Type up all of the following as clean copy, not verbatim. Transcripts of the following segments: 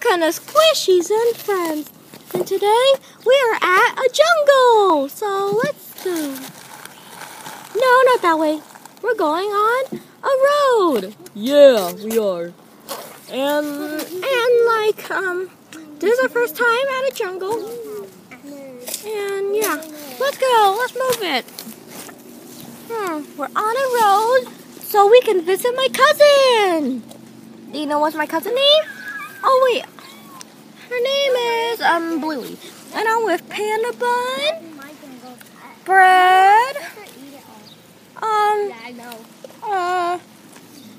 Welcome to Squishies and Friends. And today we are at a jungle. So let's go. No, not that way. We're going on a road. Yeah, we are. And this is our first time at a jungle. And yeah, let's go. Let's move it. We're on a road so we can visit my cousin. Do you know what's my cousin's name? Oh wait, her name is Bluey, and I'm with Panda Bun, Bread,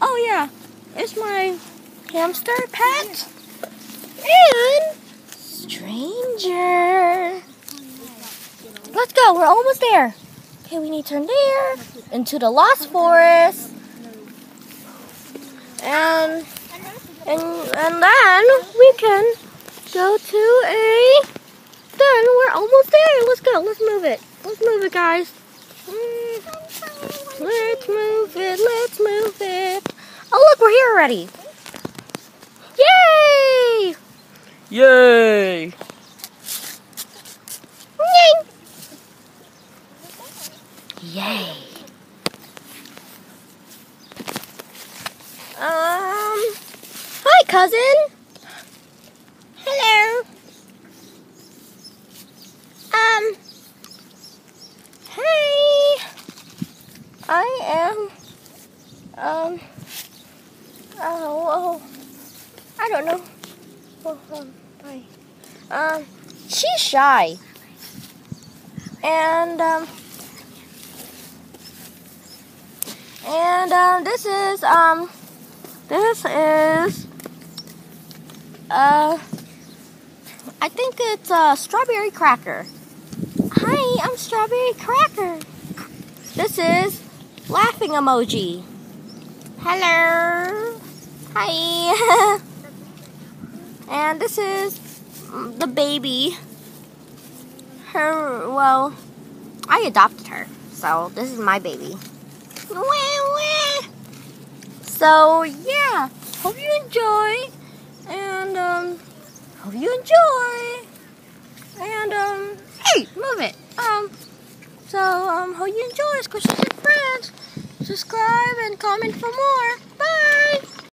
oh yeah, it's my hamster pet, and Stranger. Let's go, we're almost there. Okay, we need to turn there, into the Lost Forest, and then we can go to then we're almost there. Let's go. Let's move it. Let's move it, guys. Let's move it. Let's move it. Oh, look, we're here already. Yay! Yay! Yay! Hi, cousin. Hello. Hey. I am, I don't know. Hi. She's shy. And this is, I think it's a strawberry cracker. Hi, I'm Strawberry Cracker. This is laughing emoji. Hello. Hi. And this is the baby. Well, I adopted her, so this is my baby. So yeah, hope you enjoy, and hope you enjoy, and hey, move it. Hope you enjoy Squishies and Friends. Subscribe and comment for more.